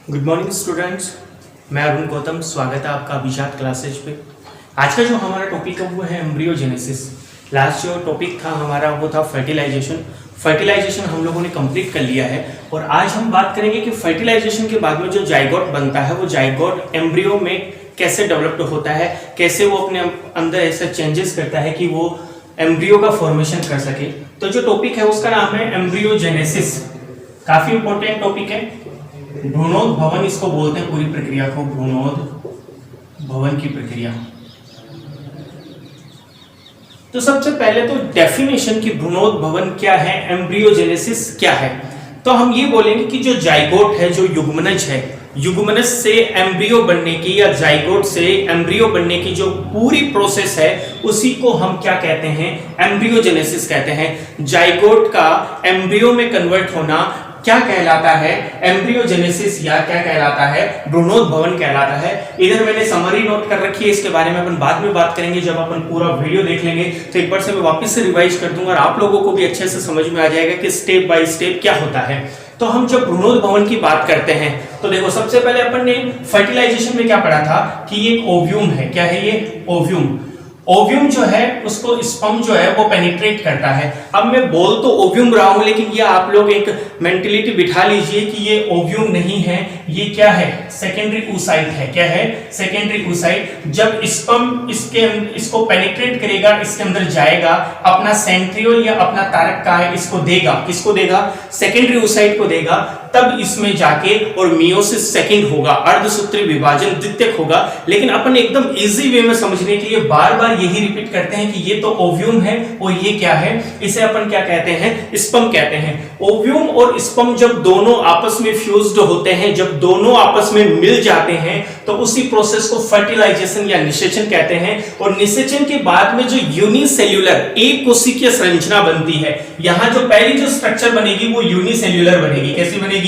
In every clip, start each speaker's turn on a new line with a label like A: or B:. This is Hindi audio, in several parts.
A: गुड मॉर्निंग स्टूडेंट्स, मैं अरुण गौतम। स्वागत है आपका अभिजात क्लासेज पे। आज का जो हमारा टॉपिक है वो है एम्ब्रियोजेनेसिस। लास्ट जो टॉपिक था हमारा वो था फर्टिलाइजेशन हम लोगों ने कंप्लीट कर लिया है और आज हम बात करेंगे कि फर्टिलाइजेशन के बाद में जो जाइगोट बनता है वो जाइगोट एम्ब्रियो में कैसे डेवलप होता है, कैसे वो अपने अंदर ऐसे चेंजेस करता है कि वो एम्ब्रियो का फॉर्मेशन कर सके। तो जो टॉपिक है उसका नाम है एम्ब्रियोजेनेसिस। काफी इंपॉर्टेंट टॉपिक है। भ्रूणोद्भवन इसको बोलते हैं, पूरी प्रक्रिया को भ्रूणोद्भवन की प्रक्रिया। तो सबसे पहले तो डेफिनेशन की भ्रूणोद्भवन क्या है, एम्ब्रियोजेनेसिस क्या है। तो हम ये बोलेंगे कि जो जाइगोट है, जो युग्मनज है, युग्मनज से एम्ब्रियो बनने की या जाइगोट से एम्ब्रियो बनने की जो पूरी प्रोसेस है उसी को हम क्या कहते हैं, एम्ब्रियोजेनेसिस कहते हैं। जाइगोट का एम्ब्रियो में कन्वर्ट होना क्या कहलाता है, एम्ब्रियोजेनेसिस, या क्या कहलाता है, भ्रूणोद्भवन कहलाता है। इधर मैंने समरी नोट कर रखी है, इसके बारे में अपन बाद में बात करेंगे जब अपन पूरा वीडियो देख लेंगे। तो एक बार से मैं वापस से रिवाइज कर दूंगा और आप लोगों को भी अच्छे से समझ में आ जाएगा कि स्टेप बाय स्टेप क्या होता है। तो हम जब भ्रूणोद्भवन की बात करते हैं तो देखो सबसे पहले अपन ने फर्टिलाइजेशन में क्या पढ़ा था कि ये एक ओव्यूम है। क्या है ये? ओव्यूम। ओव्यूम जो है उसको स्पर्म जो है वो पेनिट्रेट करता है। अब मैं बोल तो ओव्यूम रहा हूं, लेकिन ये आप लोग एक मेंटलिटी बिठा लीजिए कि ये ओव्यूम नहीं है, ये क्या है, सेकेंडरी oocyte है। क्या है? Secondary oocyte। जब स्पर्म इसको पेनिट्रेट करेगा, इसके अंदर जाएगा, अपना सेंट्रियोल या अपना तारक का है इसको देगा। किसको देगा? सेकेंडरी oocyte को देगा। तब इसमें जाके और मियोसिस सेकंड होगा, अर्धसूत्री विभाजन द्वितीयक होगा। लेकिन अपन एकदम इजी वे में समझने के लिए बार बार यही रिपीट करते हैं कि ये तो ओव्यूम है और ये क्या है, इसे अपन क्या कहते हैं, स्पर्म कहते हैं। ओव्यूम और स्पर्म जब दोनों आपस में फ्यूज्ड होते हैं, जब दोनों आपस में मिल जाते हैं तो उसी प्रोसेस को फर्टिलाइजेशन या निषेचन कहते हैं। और निषेचन के बाद में जो यूनिसेल्यूलर एक कोशिकीय संरचना बनती है, यहां जो पहली जो स्ट्रक्चर बनेगी वो यूनिसेल्यूलर बनेगी। कैसी बनेगी?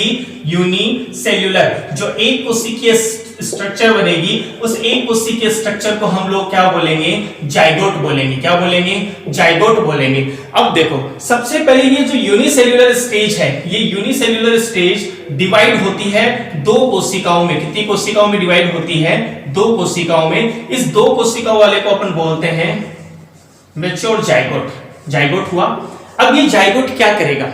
A: यूनिसेल्यूलर। जो एक कोशिकीय स्ट्रक्चर बनेगी, उस एक कोशिकीय स्ट्रक्चर को हम लोग क्या बोलेंगे? जाइगोट बोलेंगे। क्या बोलेंगे? जाइगोट बोलेंगे। अब देखो सबसे पहले ये जो यूनिसेल्यूलर स्टेज है, ये यूनिसेल्यूलर स्टेज डिवाइड होती है दो कोशिकाओं में। कितनी कोशिकाओं में डिवाइड होती है? दो कोशिकाओं में। इस दो कोशिकाओं वाले को अपन बोलते हैं मैच्योर जाइगोट। जाइगोट हुआ। अब ये जाइगोट क्या करेगा,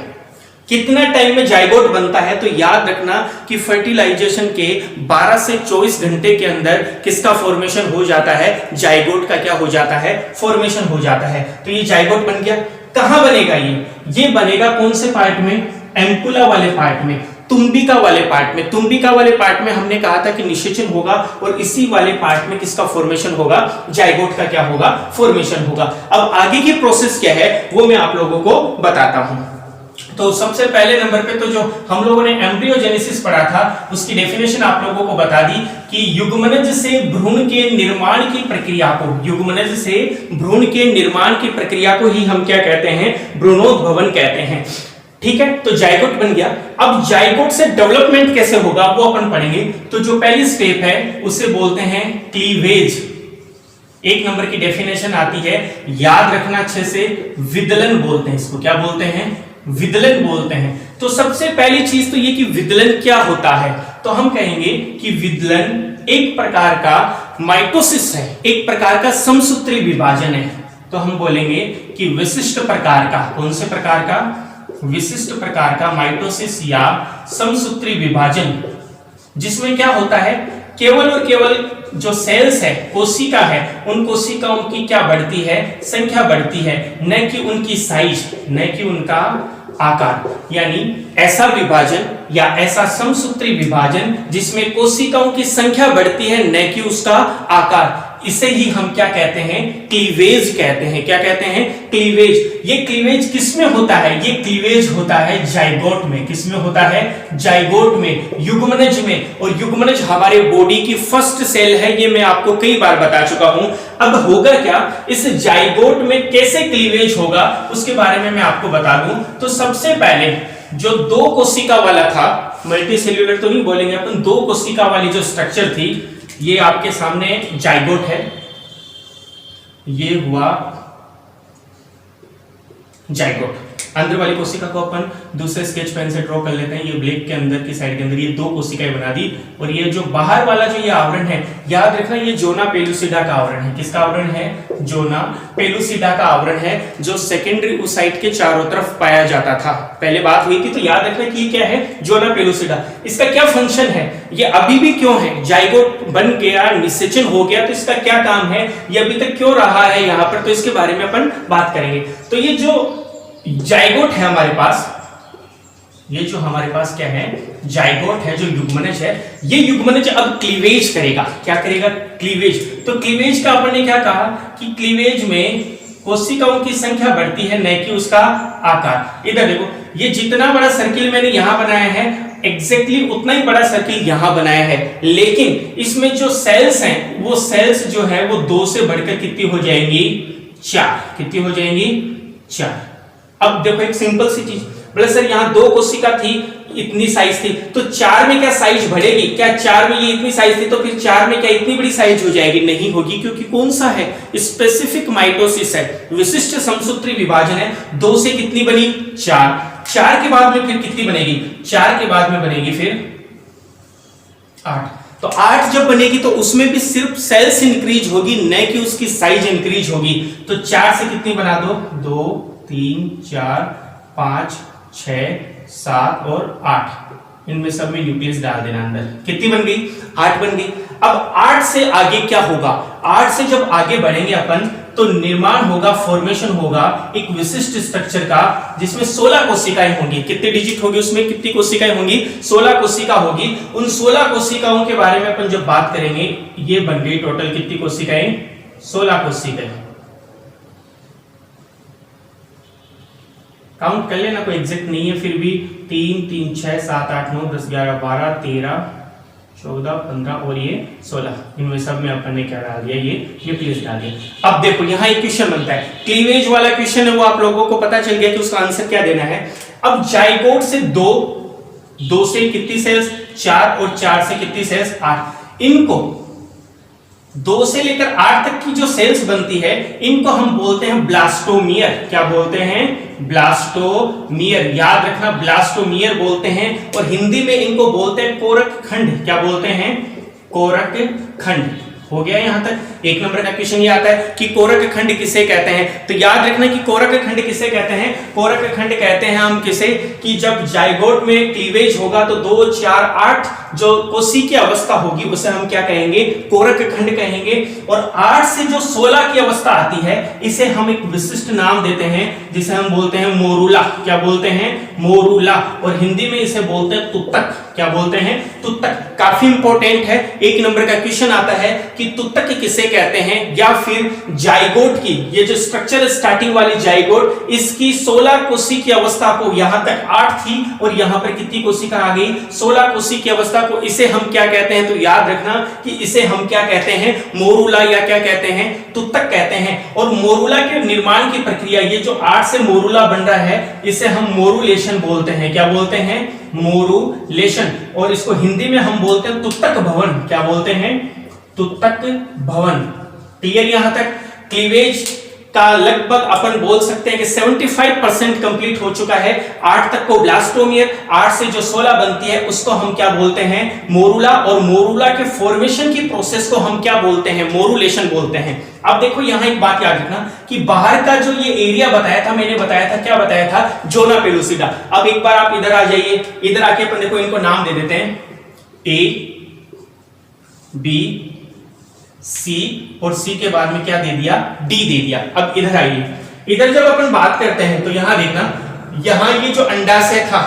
A: कितना टाइम में जाइगोट बनता है? तो याद रखना कि फर्टिलाइजेशन के 12 से 24 घंटे के अंदर किसका फॉर्मेशन हो जाता है? जाइगोट का क्या हो जाता है? फॉर्मेशन हो जाता है। तो ये जाइगोट बन गया। कहां बनेगा ये बनेगा कौन से पार्ट में? एम्पुला वाले पार्ट में, तुम्बिका वाले पार्ट में। तुम्बिका वाले पार्ट में हमने कहा था कि निषेचन होगा और इसी वाले पार्ट में किसका फॉर्मेशन होगा? जाइगोट का क्या होगा? फॉर्मेशन होगा। अब आगे की प्रोसेस क्या है वो मैं आप लोगों को बताता हूं। तो सबसे पहले नंबर पे तो जो हम लोगों ने एम्ब्रियोजेनेसिस पढ़ा था उसकी डेफिनेशन आप लोगों को बता दी कि युग्मनज से भ्रूण के निर्माण की प्रक्रिया को, युग्मनज से भ्रूण के निर्माण की प्रक्रिया को ही हम क्या कहते हैं? भ्रूणोद्भवन कहते हैं। ठीक है, तो जाइगोट बन गया। अब जाइगोट से डेवलपमेंट कैसे होगा वो अपन पढ़ेंगे। तो जो पहली स्टेप है उसे बोलते हैं क्लीवेज। एक नंबर की डेफिनेशन आती है, याद रखना अच्छे से, विदलन बोलते हैं इसको। क्या बोलते हैं? विदलन बोलते हैं। तो सबसे पहली चीज तो ये कि विदलन क्या होता है। तो हम कहेंगे कि विदलन एक प्रकार का माइटोसिस है, एक प्रकार का समसूत्री विभाजन है। तो हम बोलेंगे कि विशिष्ट प्रकार का, कौन से प्रकार का? विशिष्ट प्रकार का माइटोसिस या समसूत्री विभाजन, जिसमें क्या होता है, केवल और केवल जो सेल्स है, कोशिका है, उन कोशिकाओं की क्या बढ़ती है? संख्या बढ़ती है, न कि उनकी साइज, न कि उनका आकार। यानी ऐसा विभाजन या ऐसा समसूत्री विभाजन जिसमें कोशिकाओं की संख्या बढ़ती है न कि उसका आकार, इसे ही हम क्या कहते हैं? क्लीवेज कहते हैं। क्या कहते हैं? क्लीवेज। ये क्लीवेज किसमें होता है? ये क्लीवेज होता है जाइगोट में। किसमें होता है? जाइगोट में, युग्मनज में। और युग्मनज हमारे बॉडी की फर्स्ट सेल है, ये मैं आपको कई बार बता चुका हूं। अब होगा क्या, इस जाइगोट में कैसे क्लीवेज होगा उसके बारे में मैं आपको बता दूं। तो सबसे पहले जो दो कोशिका वाला था, मल्टीसेल्यूलर तो नहीं बोलेंगे अपन, दो कोशिका वाली जो स्ट्रक्चर थी, ये आपके सामने जाइगोट है, ये हुआ जाइगोट। अंदर वाली कोशिका को अपन दूसरे स्केच पेन से ड्रॉ कर लेते हैं। ये ब्लैक के अंदर की साइड के अंदर ये दो कोशिकाएं बना दी, और ये जो बाहर वाला जो ये आवरण है, याद रखना ये जोना पेलुसिडा का आवरण है। किसका आवरण है? जोना पेलुसिडा का आवरण है, जो सेकेंडरी oocyte के चारों तरफ पाया जाता था। पहले बात हुई थी, तो याद रखना कि क्या है? Zona pellucida. इसका क्या फंक्शन है? ये अभी भी क्यों है? जाइगोट बन गया, निषेचन हो गया, तो इसका क्या काम है? ये अभी तक क्यों रहा है यहाँ पर, तो इसके बारे में अपन बात करेंगे। तो ये जो जाइगोट है हमारे पास, ये जो हमारे पास क्या है? जाइगोट है, जो युग्मनज है, ये युग्मनज अब क्लीवेज करेगा। क्या करेगा? क्लीवेज। तो क्लीवेज का अपन ने क्या कहा कि क्लीवेज में कोशिकाओं की संख्या बढ़ती है, न कि उसका आकार। इधर देखो, ये जितना बड़ा सर्किल मैंने यहां बनाया है, एग्जैक्टली उतना ही बड़ा सर्किल यहां बनाया है, लेकिन इसमें जो सेल्स हैं, वो सेल्स जो है वो 2 से बढ़कर कितनी हो जाएंगी? 4। कितनी हो जाएंगी? 4। अब देखो एक सिंपल सी चीज, बोले सर यहाँ 2 कोशिका थी, इतनी साइज थी, तो 4 में क्या साइज बढ़ेगी? क्या 4 में ये इतनी साइज थी, तो फिर 4 में क्या इतनी बड़ी साइज हो जाएगी? नहीं होगी, क्योंकि कौन सा है? स्पेसिफिक माइटोसिस है, विशिष्ट समसूत्री विभाजन है। 2 से कितनी बनी? 4। 4 के बाद में फिर कितनी बनेगी? 4 के बाद में बनेगी फिर 8। तो 8 जब बनेगी तो उसमें भी सिर्फ सेल्स इंक्रीज होगी, न कि उसकी साइज इंक्रीज होगी। तो 4 से कितनी बना दो? 2 3 4 5 6 7 और 8। इनमें सब में न्यूक्लियस डाल देना अंदर। कितनी बन गई? 8 बन गई। अब 8 से आगे क्या होगा? 8 से जब आगे बढ़ेंगे अपन, तो निर्माण होगा, फॉर्मेशन होगा एक विशिष्ट स्ट्रक्चर का, जिसमें 16 कोशिकाएं होंगी। कितने डिजिट होगी उसमें? कितनी कोशिकाएं होंगी? 16 कोशिका होगी। उन 16 कोशिकाओं के बारे में अपन जब बात करेंगे, ये बन गई टोटल कितनी कोशिकाएं? 16 कोशिकाएं। काउंट कर लेना, कोई एग्जैक्ट नहीं है, फिर भी 3 3 6 7 8 9 10 11 12 13 14 15 और ये 16, इनमें सब में अपन ने क्या डाल दिया? ये न्यूक्लियस डाल दिया। अब देखो यहाँ एक क्वेश्चन बनता है, क्लीवेज वाला क्वेश्चन है, वो आप लोगों को पता चल गया कि उसका आंसर क्या देना है। अब जाइगोट से 2 से कितनी सेल्स? 4, और 4 से कितनी सेल्स? 8। इनको 2 से लेकर 8 तक की जो सेल्स बनती है, इनको हम बोलते हैं ब्लास्टोमियर। क्या बोलते हैं? ब्लास्टोमियर। याद रखना, ब्लास्टोमियर बोलते हैं, और हिंदी में इनको बोलते हैं कोरक खंड। क्या बोलते हैं? कोरक खंड। हो गया यहां तक। 1 नंबर का क्वेश्चन ये आता है कि कोरक खंड किसे कहते हैं। तो याद रखना कि कोरक खंड किसे कहते हैं। कोरक खंड कहते हैं हम किसे, कि जब जाइगोट में क्लीवेज होगा तो 2 4 8 जो कोशी की अवस्था होगी उसे हम क्या कहेंगे? कोरक खंड कहेंगे। और 8 से जो 16 की अवस्था आती है, इसे हम एक विशिष्ट नाम देते हैं, जिसे हम बोलते हैं मोरूला। क्या बोलते हैं? मोरूला। और हिंदी में इसे बोलते हैं तुतक। क्या बोलते हैं? तुतक। काफी इंपॉर्टेंट है, 1 नंबर का क्वेश्चन आता है कि तुतक किसे कहते हैं, या फिर जाइगोट की ये जो स्ट्रक्चर स्टार्टिंग वाली जाइगोट, इसकी 16 कोशी की अवस्था को, यहां तक 8 थी और यहां पर कितनी कोशिका आ गई? 16 कोशी की अवस्था को, इसे हम क्या कहते हैं? तो याद रखना कि इसे हम क्या कहते हैं? मोरूला, या क्या कहते हैं? तुतक कहते हैं। और मोरूला के निर्माण की प्रक्रिया, ये जो 8 से मोरूला बन रहा है, इसे हम मोरूलेशन बोलते हैं। क्या बोलते हैं? मोरूलेशन। और इसको हिंदी में हम बोलते हैं तुतक भवन। क्या बोलते हैं? तुतक भवन। क्लियर यहां तक? क्लीवेज का लगभग अपन बोल सकते हैं कि 75% कंप्लीट हो चुका है। 8 तक को ब्लास्टोमियर, 8 से जो 16 बनती है उसको हम क्या बोलते हैं? मोरूला। और मोरूला के फॉर्मेशन की प्रोसेस को हम क्या बोलते हैं? मोरूलेशन बोलते हैं। अब देखो यहां एक बात याद रखना कि बाहर का जो ये एरिया बताया था, मैंने बताया था, क्या बताया था? Zona pellucida. अब एक बार आप इधर आ जाइए, इधर आके अपन देखो इनको नाम दे देते हैं, ए बी सी, और सी के बाद में क्या दे दिया? डी दे दिया। अब इधर आइए, इधर जब अपन बात करते हैं तो यहां देखना, यहां ये जो अंडाशय था,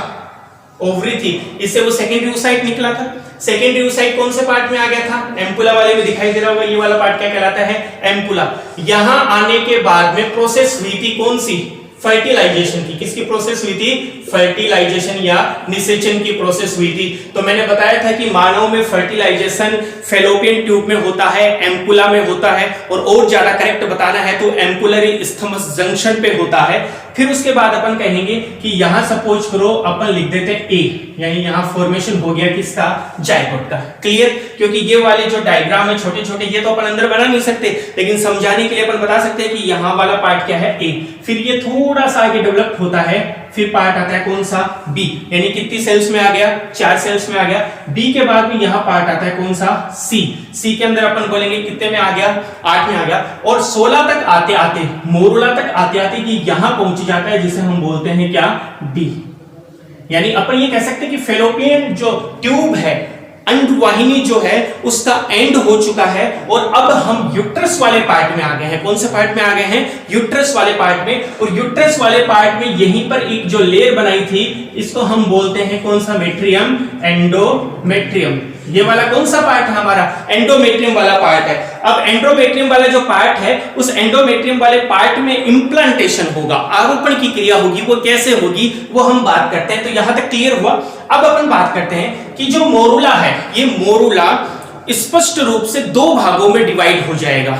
A: ओवरी थी, इससे वो सेकेंडरी oocyte निकला था। सेकेंडरी oocyte कौन से पार्ट में आ गया था? एम्पुला वाले में दिखाई दे रहा होगा, ये वाला पार्ट क्या कहलाता है? एम्पुला। यहां आने के बाद में प्रोसेस हुई थी कौन सी? फर्टिलाइजेशन की। किसकी प्रोसेस हुई थी? फर्टिलाइजेशन या निषेचन की प्रोसेस हुई थी। तो मैंने बताया था कि मानव में फर्टिलाइजेशन फैलोपियन ट्यूब में होता है, एम्पुला में होता है, और ज्यादा करेक्ट बताना है तो एम्पुलरी इस्थमस जंक्शन पे होता है। फिर उसके बाद अपन कहेंगे कि यहां सपोज करो अपन लिख देते हैं ए, यानी यहां फॉर्मेशन हो गया किसका, जायगोट का। क्लियर? क्योंकि ये वाले जो डायग्राम है छोटे छोटे, ये तो अपन अंदर बना नहीं सकते, लेकिन समझाने के लिए अपन बता सकते हैं कि यहां वाला पार्ट क्या है, ए। फिर ये थोड़ा सा आगे डेवलप होता है, फिर पार्ट आता है कौन सा, बी, यानी कितनी सेल्स में आ गया, 4 सेल्स में आ गया। बी के बाद में यहां पार्ट आता है कौन सा, सी। सी के अंदर अपन बोलेंगे कितने में आ गया, 8 में आ गया। और 16 तक आते आते, मोरुला तक आते आते कि यहां पहुंच जाता है, जिसे हम बोलते हैं क्या, डी। यानी अपन ये कह सकते हैं कि फैलोपियन जो ट्यूब है, अंडवाहिनी जो है, उसका एंड हो चुका है, और अब हम यूट्रस वाले पार्ट में आ गए हैं। कौन से पार्ट में आ गए हैं, यूट्रस वाले पार्ट में। और यूट्रस वाले पार्ट में यहीं पर एक जो लेयर बनाई थी, इसको हम बोलते हैं कौन सा, मेट्रियम, एंडोमेट्रियम। ये वाला कौन सा पार्ट है हमारा, एंडोमेट्रियम वाला पार्ट है। अब एंडोमेट्रियम वाला जो पार्ट है, उस एंडोमेट्रियम वाले पार्ट में इम्प्लांटेशन होगा, आरोपण की क्रिया होगी। वो कैसे होगी वो हम बात करते हैं। तो यहां तक क्लियर हुआ। अब अपन बात करते हैं कि जो मोरुला है, ये मोरुला स्पष्ट रूप से 2 भागों में डिवाइड हो जाएगा।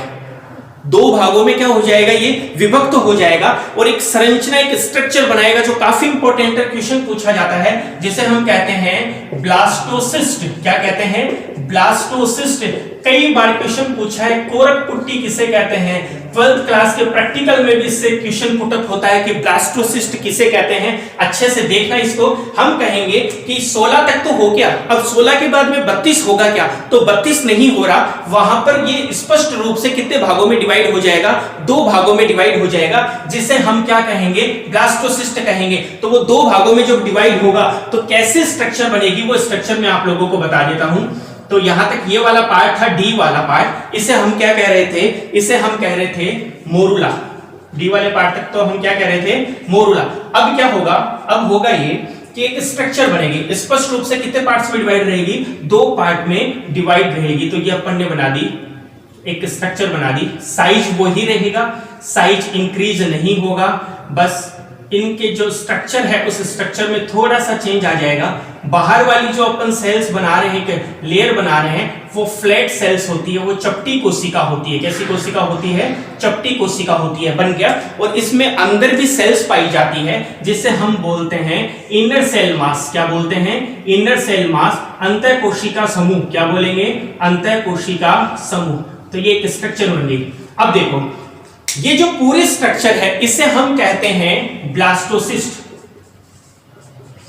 A: 2 भागों में क्या हो जाएगा, ये विभक्त हो जाएगा, और एक संरचना, एक स्ट्रक्चर बनाएगा, जो काफी इंपॉर्टेंट क्वेश्चन पूछा जाता है, जिसे हम कहते हैं ब्लास्टोसिस्ट। क्या कहते हैं, ब्लास्टोसिस्ट। कई बार क्वेश्चन पूछा है, कोरक पुट्टी किसे कहते हैं। 12th क्लास के प्रैक्टिकल में भी इससे क्वेश्चन पुटअप होता है कि ब्लास्टोसिस्ट किसे कहते हैं। अच्छे से देखना इसको। हम कहेंगे कि 16 तक तो हो गया, अब 16 के बाद में 32 होगा क्या, तो 32 नहीं हो रहा। वहां पर ये स्पष्ट रूप से कितने भागों में डिवाइड हो जाएगा, 2 भागों में डिवाइड हो जाएगा, जिसे हम क्या कहेंगे, ब्लास्टोसिस्ट कहेंगे। तो वो 2 भागों में जब डिवाइड होगा तो कैसे स्ट्रक्चर बनेगी, वो स्ट्रक्चर मैं आप लोगों को बता देता हूं। तो यहां तक ये वाला पार्ट था, डी वाला पार्ट, इसे हम क्या कह रहे थे, इसे हम कह रहे थे मोरुला। डी वाले पार्ट तक तो हम क्या कह रहे थे, मोरुला। अब क्या होगा, अब होगा ये कि एक स्ट्रक्चर बनेगी, स्पष्ट रूप से कितने पार्ट्स में डिवाइड रहेगी, 2 पार्ट में डिवाइड रहेगी। तो ये अपन ने बना दी, एक स्ट्रक्चर बना दी। साइज वही रहेगा, साइज इंक्रीज नहीं होगा, बस इनके जो स्ट्रक्चर है उस स्ट्रक्चर में थोड़ा सा चेंज आ जाएगा। बाहर वाली जो अपन सेल्स बना रहे हैं, लेयर बना रहे हैं, वो फ्लैट सेल्स होती है, वो चपटी कोशिका होती है। कैसी कोशिका होती है, चपटी कोशिका होती है, बन गया। और इसमें अंदर भी सेल्स पाई जाती है, जिसे हम बोलते हैं इनर सेल मास। क्या बोलते हैं, इनर सेल मास। अंतः कोशिका समूह, क्या बोलेंगे, अंतः कोशिका समूह। तो ये एक स्ट्रक्चर बन गई। अब देखो, ये जो पूरी स्ट्रक्चर है, इसे हम कहते हैं ब्लास्टोसिस्ट,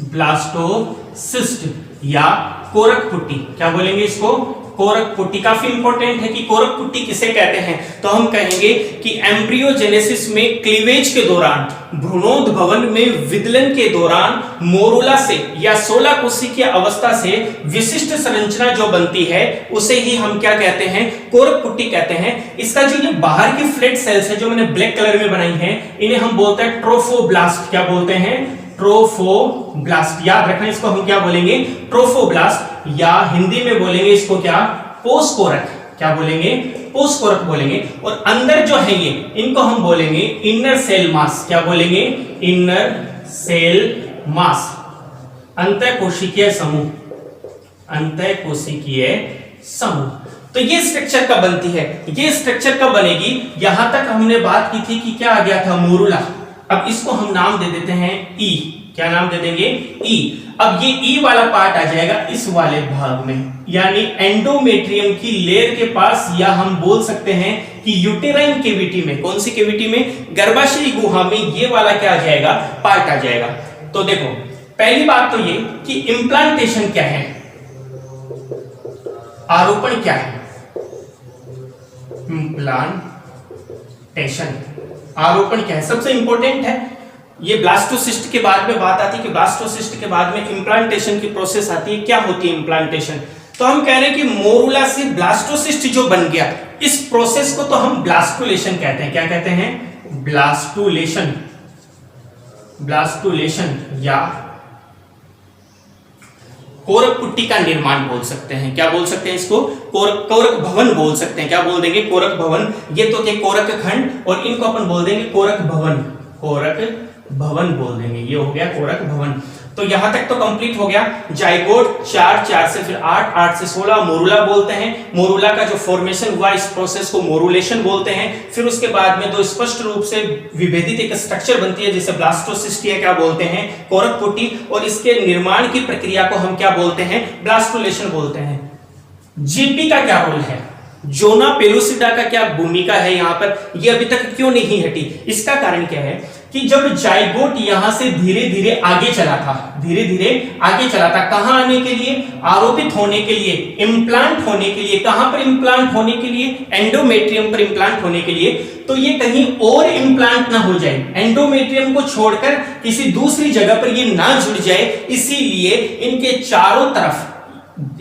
A: ब्लास्टोसिस्ट या कोरक पुट्टी। क्या बोलेंगे इसको, कोरक पुट्टी। काफी इंपॉर्टेंट है कि कोरक पुट्टी किसे कहते हैं। तो हम कहेंगे कि एम्ब्रियोजेनेसिस में क्लीवेज के दौरान, भ्रूणोद्भवन में विदलन के दौरान मोरुला से या 16 कोशिकीय अवस्था से विशिष्ट संरचना जो बनती है, उसे ही हम क्या कहते हैं, कोरक पुट्टी कहते हैं। इसका जो ये बाहर की फ्लैट सेल्स है, जो मैंने ब्लैक कलर में बनाई है, इन्हें हम बोलते हैं ट्रोफोब्लास्ट। क्या बोलते हैं, ट्रोफोब्लास्ट। याद रखना इसको हम क्या बोलेंगे, ट्रोफोब्लास्ट, या हिंदी में बोलेंगे इसको क्या, पोस्कोरक। क्या बोलेंगे, पोस्कोरक बोलेंगे। और अंदर जो है ये, इनको हम बोलेंगे इनर सेल मास। क्या बोलेंगे, इनर सेल मास, अंतः कोशिकीय समूह, अंतः कोशिकीय समूह। तो ये स्ट्रक्चर कब बनती है, ये स्ट्रक्चर कब बनेगी, यहां तक हमने बात की थी कि क्या आ गया था, मोरुला। अब इसको हम नाम दे देते हैं ई। क्या नाम दे देंगे, ई। अब ये ई वाला पार्ट आ जाएगा इस वाले भाग में, यानी एंडोमेट्रियम की लेयर के पास, या हम बोल सकते हैं कि यूटेराइन केविटी में। कौन सी केविटी में, गर्भाशयी गुहा में ये वाला क्या आ जाएगा, पार्ट आ जाएगा। तो देखो, पहली बात तो ये कि इंप्लांटेशन क्या है, आरोपण क्या है, इंप्लांटेशन, आरोपण क्या है, सबसे इंपॉर्टेंट है। ये ब्लास्टोसिस्ट के बाद में बात आती है कि ब्लास्टोसिस्ट के बाद में इंप्लांटेशन की प्रोसेस आती है। क्या होती है इंप्लांटेशन, तो हम कह रहे हैं कि मोरुला से ब्लास्टोसिस्ट जो बन गया, इस प्रोसेस को तो हम ब्लास्टुलेशन कहते हैं। क्या कहते हैं, ब्लास्टुलेशन, ब्लास्टुलेशन या कोरक पुट्टी का निर्माण बोल सकते हैं। क्या बोल सकते हैं इसको, कोरक भवन बोल सकते हैं। क्या बोल देंगे, कोरक भवन। ये तो थे कोरक खंड, और इनको अपन बोल देंगे कोरक भवन, कोरक भवन बोल देंगे। ये हो गया कोरक भवन। तो यहां तक तो कंप्लीट हो गया। जाइगोट 4, 4 से फिर 8, 8 से 16 मोरुला बोलते हैं। मोरुला का जो फॉर्मेशन हुआ इस प्रोसेस को मोरुलेशन बोलते हैं। फिर उसके बाद में दो स्पष्ट रूप से विभेदित एक स्ट्रक्चर बनती है जिसे ब्लास्टोसिस्ट क्या बोलते हैं, कोरक पुटी, और इसके निर्माण की प्रक्रिया को हम क्या बोलते हैं, ब्लास्टोलेशन बोलते हैं। जेपी का क्या रोल है, जोना पेलुसिडा का क्या भूमिका है यहाँ पर, ये अभी तक क्यों नहीं हटी? इसका कारण क्या है कि जब जाइगोट यहां से धीरे धीरे आगे चला था, धीरे धीरे आगे चला था, कहां आने के लिए, आरोपित होने के लिए, इम्प्लांट होने के लिए। कहां पर इम्प्लांट होने के लिए, एंडोमेट्रियम पर इम्प्लांट होने के लिए। तो ये कहीं और इम्प्लांट ना हो जाए, एंडोमेट्रियम को छोड़कर किसी दूसरी जगह पर ये ना जुड़ जाए, इसीलिए इनके चारों तरफ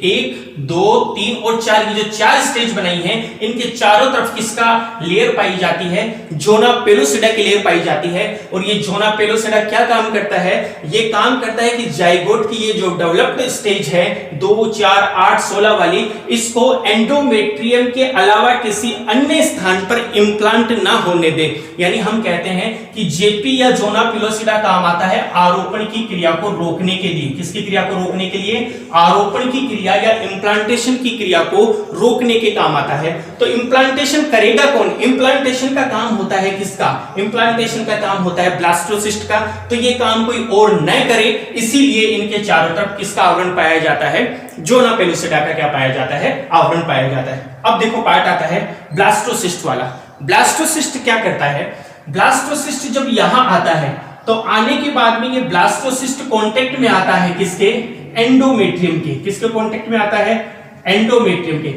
A: 1, 2, 3 और 4 की जो 4 स्टेज बनाई हैं, इनके चारों तरफ किसका लेयर पाई जाती है, जोना पेलुसिडा की लेयर पाई जाती है। और ये जोना पेलुसिडा क्या काम करता है, ये काम करता है कि जाइगोट की ये जो डेवलप्ड स्टेज है 2, 4, 8, 16 वाली, इसको एंडोमेट्रियम के अलावा किसी अन्य स्थान पर इम्प्लांट ना होने दे। यानी हम कहते हैं कि जेपी या जोना पेलुसिडा काम आता है आरोपण की क्रिया को रोकने के लिए। किसकी क्रिया को रोकने के लिए, आरोपण की क्रिया या इम्प्लांटेशन की क्रिया को रोकने के काम आता है। तो इम्प्लांटेशन करेगा कौन, इम्प्लांटेशन का काम होता है किसका, इम्प्लांटेशन का काम होता है ब्लास्टोसिस्ट का। तो ये काम कोई और न करे, इसीलिए इनके चारों तरफ किसका आवरण पाया जाता है, जोना पेलुसिडा का क्या पाया जाता है, आवरण पाया जाता है। अब देखो पार्ट आता है ब्लास्टोसिस्ट वाला। ब्लास्टोसिस्ट क्या करता है, ब्लास्टोसिस्ट जब यहां आता है तो आने के बाद में ये ब्लास्टोसिस्ट कांटेक्ट में आता है किसके, एंडोमेट्रियम के। किसके कांटेक्ट में आता है, एंडोमेट्रियम के।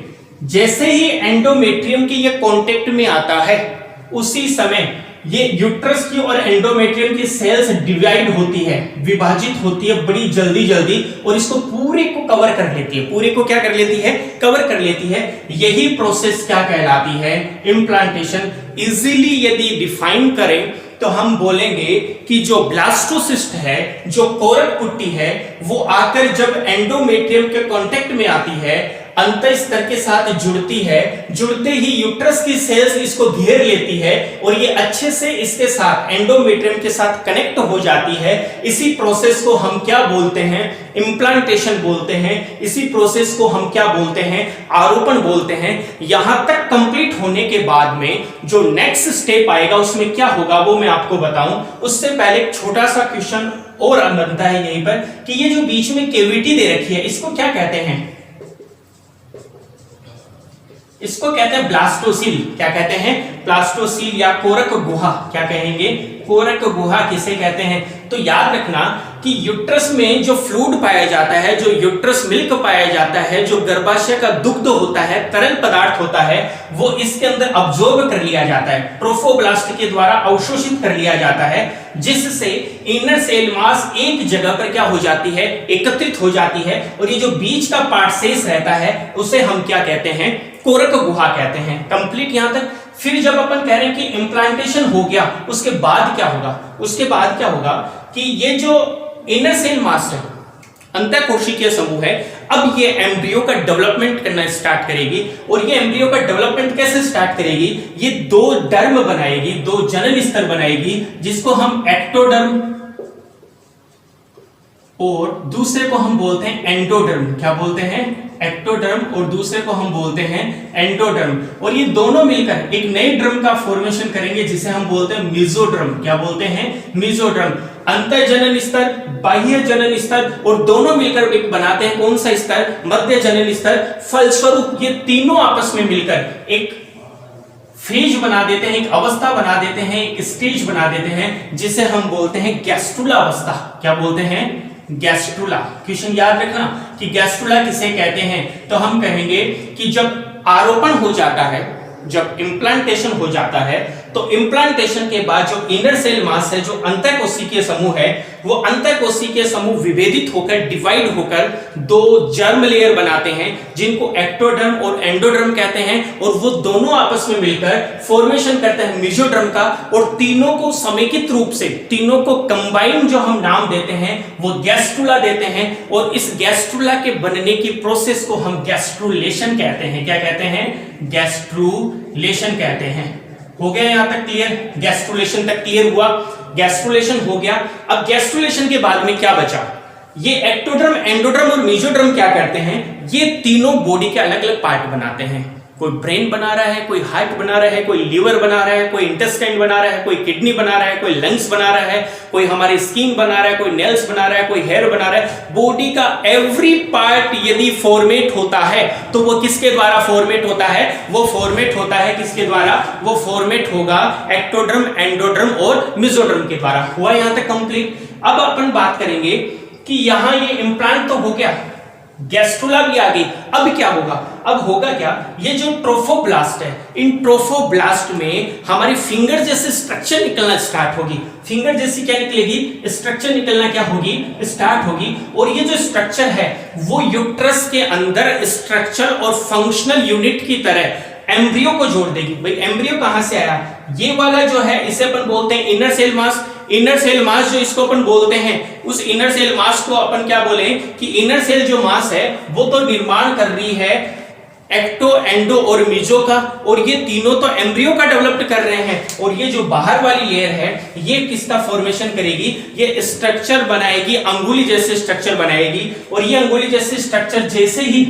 A: जैसे ही एंडोमेट्रियम के ये कांटेक्ट में आता है, उसी समय ये यूट्रस की और एंडोमेट्रियम की सेल्स डिवाइड होती है, विभाजित होती है बड़ी जल्दी जल्दी, और इसको पूरे को कवर कर लेती है। पूरे को क्या कर लेती है, कवर कर लेती है। यही प्रोसेस क्या कहलाती है, इम्प्लांटेशन। इजीली यदि डिफाइन करें तो हम बोलेंगे कि जो ब्लास्टोसिस्ट है, जो कोरक पुट्टी है, वो आकर जब एंडोमेट्रियम के कांटेक्ट में आती है, अंतःस्तर के साथ जुड़ती है, जुड़ते ही यूट्रस की सेल्स इसको घेर लेती है और ये अच्छे से इसके साथ एंडोमेट्रियम के साथ कनेक्ट हो जाती है। इसी प्रोसेस को हम क्या बोलते हैं, इम्प्लांटेशन बोलते हैं। इसी प्रोसेस को हम क्या बोलते हैं, आरोपण बोलते हैं। यहां तक कंप्लीट होने के बाद में जो नेक्स्ट स्टेप आएगा उसमें क्या होगा वो मैं आपको बताऊं। उससे पहले एक छोटा सा क्वेश्चन और बनता है यहीं पर कि ये जो बीच में कैविटी दे रखी है इसको क्या कहते हैं, इसको कहते हैं ब्लास्टोसील। क्या कहते हैं, ब्लास्टोसील या कोरक गुहा। क्या कहेंगे, कोरक गुहा किसे कहते हैं। तो याद रखना कि यूट्रस में जो फ्लूइड पाया जाता है, जो यूट्रस मिल्क पाया जाता है, जो गर्भाशय का दुग्ध होता है, तरल पदार्थ होता है, वो इसके अंदर अब्जॉर्ब कर लिया जाता है, ट्रोफोब्लास्ट के द्वारा अवशोषित कर लिया जाता है, जिससे इनर सेल मास एक जगह पर क्या हो जाती है, एकत्रित हो जाती है। और ये जो बीच का पार्ट शेष रहता है उसे हम क्या कहते हैं, कोरक गुहा कहते हैं। कंप्लीट यहां तक। फिर जब अपन कह रहे हैं कि इम्प्लांटेशन हो गया, उसके बाद क्या होगा, उसके बाद क्या होगा कि ये जो इनर सेल मास है, अंतःकोशिकीय समूह है, अब ये एम्ब्रियो का डेवलपमेंट करना स्टार्ट करेगी। और ये एम्ब्रियो का डेवलपमेंट कैसे स्टार्ट करेगी, ये दो डर्म बनाएगी, दो जनन स्तर बनाएगी, जिसको हम एक्टोडर्म और दूसरे को हम बोलते हैं एंडोडर्म। क्या बोलते हैं, एक्टोडर्म, और दूसरे को हम बोलते हैं एंडोडर्म। और ये दोनों मिलकर एक नए ड्रम का फॉर्मेशन करेंगे जिसे हम बोलते हैं मेसोडर्म। क्या बोलते हैं, मेसोडर्म। अंतर जनन स्तर, बाह्य जनन स्तर, और दोनों मिलकर एक बनाते हैं कौन सा स्तर, मध्य जनन स्तर। फलस्वरूप ये तीनों आपस में मिलकर एक फेज बना देते हैं, एक अवस्था बना देते हैं, एक स्टेज बना देते हैं, जिसे हम बोलते हैं गैस्ट्रुला अवस्था। क्या बोलते हैं, गैस्ट्रुला। क्वेश्चन याद रखना कि गैस्ट्रुला किसे कहते हैं। तो हम कहेंगे कि जब आरोपण हो जाता है, जब इम्प्लांटेशन हो जाता है, तो इम्प्लांटेशन के बाद जो इनर सेल मास है, जो अंतःकोशिकीय समूह है, वो अंतःकोशिकीय समूह विभेदित होकर, डिवाइड होकर दो जर्म लेयर बनाते हैं, जिनको एक्टोडर्म और एंडोडर्म कहते हैं। और वो दोनों आपस में मिलकर फॉर्मेशन करते हैं मेसोडर्म का। और तीनों को समेकित रूप से, तीनों को कंबाइन जो हम नाम देते हैं वो गैस्ट्रुला देते हैं। और इस गैस्ट्रुला के बनने की प्रोसेस को हम गैस्ट्रुलेशन कहते हैं। क्या कहते हैं, गैस्ट्रुलेशन कहते हैं। हो गया यहां तक क्लियर, गैस्ट्रुलेशन तक क्लियर हुआ। गैस्ट्रुलेशन हो गया। अब गैस्ट्रुलेशन के बाद में क्या बचा, ये एक्टोडर्म, एंडोडर्म और मेसोडर्म क्या करते हैं, ये तीनों बॉडी के अलग अलग पार्ट बनाते हैं। कोई ब्रेन बना रहा है, कोई हार्ट बना रहा है, कोई लीवर बना रहा है, कोई इंटेस्टाइन बना रहा है, कोई किडनी बना रहा है, कोई लंग्स बना रहा है, कोई हमारी स्किन बना रहा है, कोई नेल्स बना रहा है, कोई हेयर बना रहा है। बॉडी का एवरी पार्ट यदि फॉर्मेट होता है तो वो किसके द्वारा फॉर्मेट होता है, वो फॉर्मेट होता है किसके द्वारा, वो फॉर्मेट होगा एक्टोडर्म, एंडोडर्म और मेसोडर्म के द्वारा। हुआ यहां तक कंप्लीट। अब अपन बात करेंगे कि यहां ये इंप्लांट तो हो गया, गैस्ट्रुला भी आ गई, अब क्या होगा, अब होगा क्या, ये जो ट्रोफोब्लास्ट है, इन ट्रोफोब्लास्ट में हमारी फिंगर जैसे स्ट्रक्चर निकलना स्टार्ट होगी। फिंगर जैसी क्या निकलेगी, स्ट्रक्चर निकलना क्या होगी, स्टार्ट होगी। और ये जो स्ट्रक्चर है वो यूट्रस के अंदर स्ट्रक्चर और फंक्शनल यूनिट की तरह एम्ब्रियो को जोड़ देगी। भाई एम्ब्रियो कहां से आया, ये वाला जो है इसे अपन बोलते हैं inner cell mass. Inner cell mass जो इसको अपन बोलते हैं, उस इनर सेल मास को अपन क्या बोले कि इनर सेल जो मास है वो तो निर्माण कर रही है एक्टो, एंडो और मीजो का, और ये तीनों तो एम्ब्रियो का डेवलप कर रहे हैं। और ये जो बाहर वाली लेयर है ये किसका फॉर्मेशन करेगी, ये स्ट्रक्चर बनाएगी, अंगुली जैसे स्ट्रक्चर बनाएगी। और ये अंगुली जैसे स्ट्रक्चर जैसे ही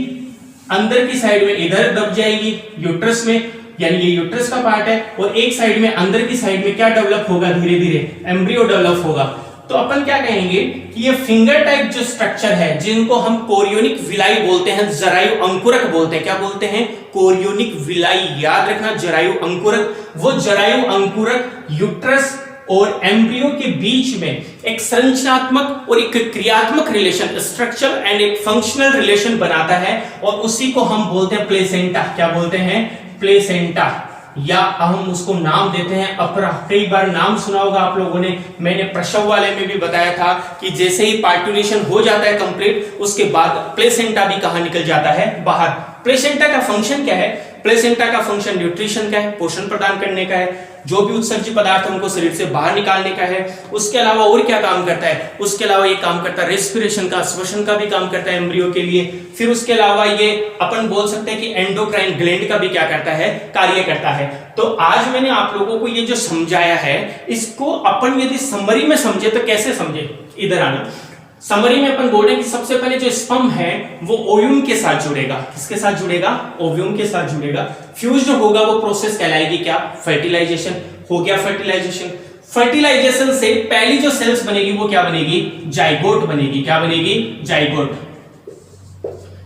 A: अंदर की साइड में इधर दब जाएगी यूट्रस में, यानी ये यूट्रस का पार्ट है, और एक साइड में अंदर की साइड में क्या डेवलप होगा, धीरे धीरे एम्ब्रियो डेवलप होगा। तो अपन क्या कहेंगे कि ये फिंगर टाइप जो स्ट्रक्चर है, जिनको हम कोरियोनिक विलाई बोलते हैं, जरायु अंकुरक बोलते हैं, क्या बोलते हैं, कोरियोनिक विलाई। याद रखना, जरायु अंकुरक, वो जरायु अंकुरक यूट्रस और एम्ब्रियो के बीच में एक संरचनात्मक और एक क्रियात्मक रिलेशन, स्ट्रक्चर एंड एक फंक्शनल रिलेशन बनाता है, और उसी को हम बोलते हैं प्लेसेंटा। क्या बोलते हैं, प्लेसेंटा, या हम उसको नाम देते हैं अपरा। कई बार नाम सुना होगा आप लोगों ने, मैंने प्रसव वाले में भी बताया था कि जैसे ही पार्टुलेशन हो जाता है कंप्लीट, उसके बाद प्लेसेंटा भी कहां निकल जाता है, बाहर। प्लेसेंटा का फंक्शन क्या है, प्लेसेंटा का फंक्शन न्यूट्रिशन का है, पोषण प्रदान करने का है, जो भी उत्सर्जित पदार्थ है उनको शरीर से बाहर निकालने का है। उसके अलावा और क्या काम करता है, उसके अलावा ये काम करता है रेस्पिरेशन का, श्वसन का भी काम करता है एम्ब्रियो के लिए। फिर उसके अलावा ये अपन बोल सकते हैं कि एंडोक्राइन ग्लैंड का भी क्या करता है, कार्य करता है। तो आज मैंने आप लोगों को ये जो समझाया है, इसको अपन यदि समरी में समझे तो कैसे समझे, इधर आना। समरी में अपन बोल रहे हैं कि सबसे पहले जो स्पर्म है वो ओव्यूम के साथ जुड़ेगा। किसके साथ जुड़ेगा, ओव्यूम के साथ जुड़ेगा। फ्यूज जो होगा वो प्रोसेस कहलाएगी क्या, फर्टिलाइजेशन। हो गया फर्टिलाइजेशन। फर्टिलाइजेशन से पहली जो सेल्स बनेगी वो क्या बनेगी, जाइगोट बनेगी। क्या बनेगी, जाइगोट।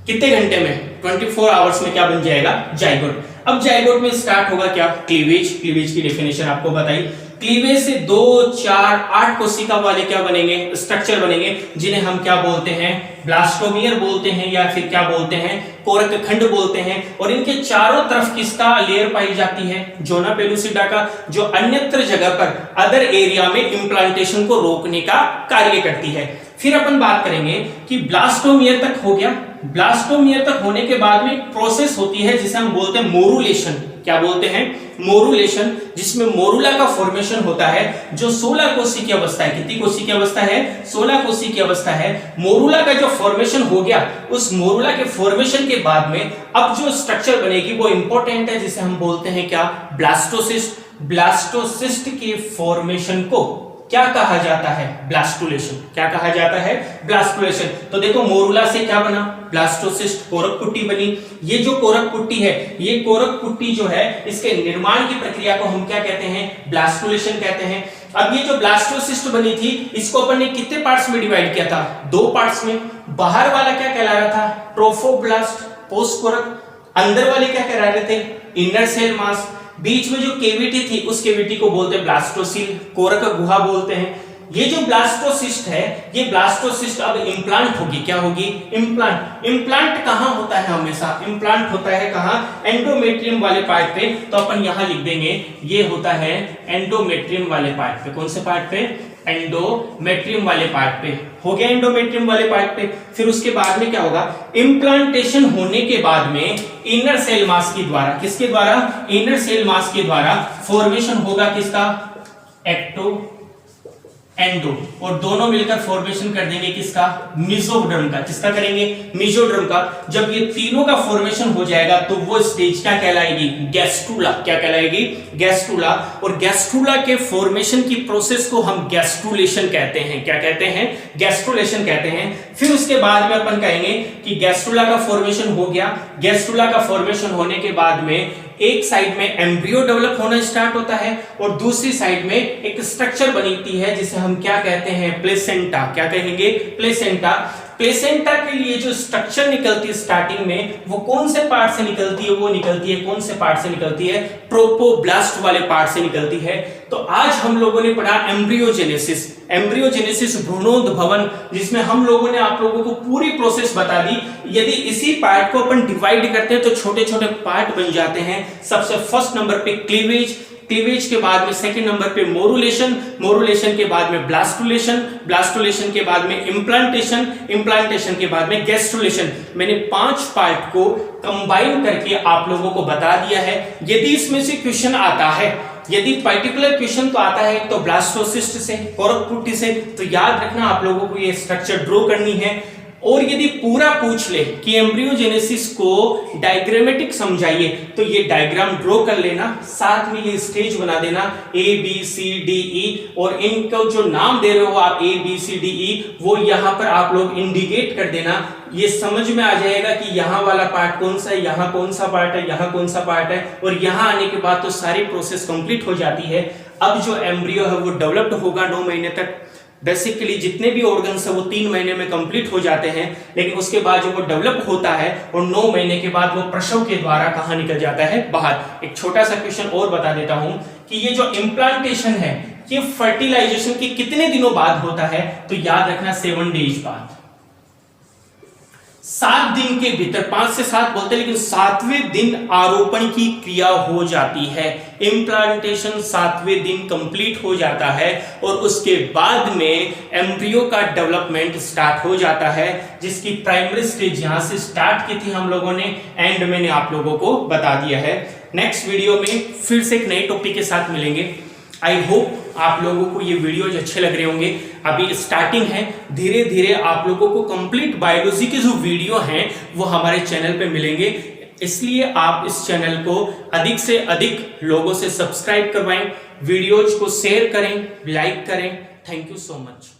A: कितने घंटे में, 24 आवर्स में क्या बन जाएगा, जाइगोट। अब जाइगोट में स्टार्ट होगा क्या, क्लीवेज। क्लीवेज की डेफिनेशन आपको बताई। क्लीवेज से 2, 4, 8 कोशिका वाले क्या बनेंगे, स्ट्रक्चर बनेंगे, जिन्हें हम क्या बोलते हैं, ब्लास्टोमियर बोलते हैं, या फिर क्या बोलते हैं, कोरक खंड बोलते हैं। और इनके चारों तरफ किसका लेयर पाई जाती है, जोना पेलुसिडा का, जो अन्यत्र जगह पर अदर एरिया में इंप्लांटेशन को रोकने का कार्य करती है। फिर अपन बात करेंगे कि ब्लास्टोमियर तक हो गया। ब्लास्टोमियर तक होने के बाद में प्रोसेस होती है जिसे हम बोलते हैं मोरुलेशन। क्या बोलते हैं, मोरुलेशन, जिसमें मोरुला का फॉर्मेशन होता है, जो 16 कोशी की अवस्था है। कितनी कोशी की अवस्था है, 16 कोशी की अवस्था है। मोरुला का जो फॉर्मेशन हो गया, उस मोरुला के फॉर्मेशन के बाद में अब जो स्ट्रक्चर बनेगी वो इंपॉर्टेंट है, जिसे हम बोलते हैं क्या, ब्लास्टोसिस्ट। ब्लास्टोसिस्ट के फॉर्मेशन को क्या कहा जाता है, ब्लास्टुलेशन। क्या कहा जाता है, ब्लास्टुलेशन। तो देखो मोरुला से क्या बना, ब्लास्टोसिस्ट, कोरक पुट्टी बनी। ये जो कोरक पुट्टी है, ये कोरक पुट्टी जो है, इसके निर्माण की प्रक्रिया को हम क्या कहते हैं, ब्लास्टुलेशन कहते हैं। अब ये जो ब्लास्टोसिस्ट बनी थी, इसको अपन ने कितने पार्ट्स में डिवाइड किया था, 2 पार्ट्स में। बाहर वाला क्या कहला रहा था, ट्रोफोब्लास्ट, पोस्टकोरक। अंदर वाले क्या कह रहे थे, इनर सेल मास। बीच में जो केविटी थी, उस केविटी को बोलते हैं ब्लास्टोसील, कोरक गुहा बोलते हैं। ये जो ब्लास्टोसिस्ट है, ये ब्लास्टोसिस्ट अब इंप्लांट होगी। क्या होगी, इंप्लांट। इंप्लांट कहां होता है, हमेशा इंप्लांट होता है कहां, एंडोमेट्रियम वाले पार्ट पे। तो अपन यहां लिख देंगे ये होता है एंडोमेट्रियम वाले पार्ट पे। कौन से पार्ट पे, एंडोमेट्रियम वाले पार्ट पे। हो गया एंडोमेट्रियम वाले पार्ट पे। फिर उसके बाद में क्या होगा, इम्प्लांटेशन होने के बाद में इनर सेल मास के द्वारा, किसके द्वारा, इनर सेल मास के द्वारा फॉर्मेशन होगा किसका, एक्टो, एंडो, और दोनों मिलकर फॉर्मेशन कर देंगे किसका, मेसोडर्म का। किसका करेंगे, मेसोडर्म का। जब ये तीनों का फॉर्मेशन हो जाएगा तो वो स्टेज क्या कहलाएगी, गैस्ट्रुला। क्या कहलाएगी, गैस्ट्रुला। और गैस्ट्रुला के फॉर्मेशन की प्रोसेस को हम गैस्ट्रुलेशन कहते हैं। क्या कहते हैं, गैस्ट्रुलेशन कहते हैं। फिर उसके बाद में अपन कहेंगे कि गैस्ट्रुला का फॉर्मेशन हो गया। गैस्ट्रुला का फॉर्मेशन होने के बाद में एक साइड में एम्ब्रियो डेवलप होना स्टार्ट होता है और दूसरी साइड में एक स्ट्रक्चर बनती है जिसे हम क्या कहते हैं, प्लेसेंटा। क्या कहेंगे, प्लेसेंटा। प्लेसेंटा के लिए जो स्ट्रक्चर निकलती है स्टार्टिंग में, वो कौन से पार्ट से निकलती है, वो निकलती है कौन से पार्ट से निकलती है, ट्रोपोब्लास्ट वाले पार्ट से निकलती है। तो आज हम लोगों ने पढ़ा एम्ब्रियोजेनेसिस। एम्ब्रियोजेनेसिस भ्रूणोद्भवन, जिसमें हम लोगों ने आप लोगों को पूरी प्रोसेस बता दी। यदि इसी पार्ट को अपन डिवाइड करते हैं तो छोटे छोटे पार्ट बन जाते हैं। सबसे फर्स्ट नंबर पे क्लीवेज, क्लीवेज के बाद में सेकंड नंबर पे मोरुलेशन, मोरुलेशन के बाद में ब्लास्टुलेशन, ब्लास्टुलेशन के बाद में इम्प्लांटेशन, इम्प्लांटेशन के बाद में गैस्ट्रुलेशन। मैंने 5 पार्ट को कंबाइन करके आप लोगों को बता दिया है। यदि इसमें से क्वेश्चन आता है, यदि पर्टिकुलर क्वेश्चन तो आता है तो ब्लास्टोसिस्ट से, कोरकपुटी से, तो याद रखना आप लोगों को ये स्ट्रक्चर ड्रॉ करनी है। और यदि पूरा पूछ ले कि एम्ब्रियोजेनेसिस को डायग्रामेटिक समझाइए तो ये डायग्राम ड्रॉ कर लेना, साथ में ये स्टेज बना देना A B C D E, और इनको जो नाम दे रहे हो आप A B C D E, वो यहाँ पर आप लोग इंडिकेट कर देना। ये समझ में आ जाएगा कि यहाँ वाला पार्ट कौन सा है, यहाँ कौन सा पार्ट है, यहाँ कौन सा पार्ट है, और यहाँ आने के बाद तो सारी प्रोसेस कंप्लीट हो जाती है। अब जो एम्ब्रियो है वो डेवलप्ड होगा 9 महीने तक। बेसिकली जितने भी ऑर्गन्स है वो 3 महीने में कंप्लीट हो जाते हैं, लेकिन उसके बाद जो वो डेवलप होता है और 9 महीने के बाद वो प्रसव के द्वारा कहाँ निकल जाता है, बाहर। एक छोटा सा क्वेश्चन और बता देता हूं कि ये जो इम्प्लांटेशन है ये फर्टिलाइजेशन के कितने दिनों बाद होता है, तो याद रखना 7 डेज बाद। 7 दिन के भीतर, 5 से 7 बोलते हैं लेकिन 7वें दिन आरोपण की क्रिया हो जाती है। इम्प्लांटेशन 7वें दिन कंप्लीट हो जाता है और उसके बाद में एम्ब्रियो का डेवलपमेंट स्टार्ट हो जाता है, जिसकी प्राइमरी स्टेज यहां से स्टार्ट की थी हम लोगों ने, एंड मैंने आप लोगों को बता दिया है। नेक्स्ट वीडियो में फिर से एक नए टॉपिक के साथ मिलेंगे। आई होप आप लोगों को ये वीडियोज अच्छे लग रहे होंगे। अभी स्टार्टिंग है, धीरे धीरे आप लोगों को कंप्लीट बायोलॉजी के जो वीडियो हैं वो हमारे चैनल पे मिलेंगे, इसलिए आप इस चैनल को अधिक से अधिक लोगों से सब्सक्राइब करवाएं, वीडियोज को शेयर करें, लाइक करें। Thank you so much.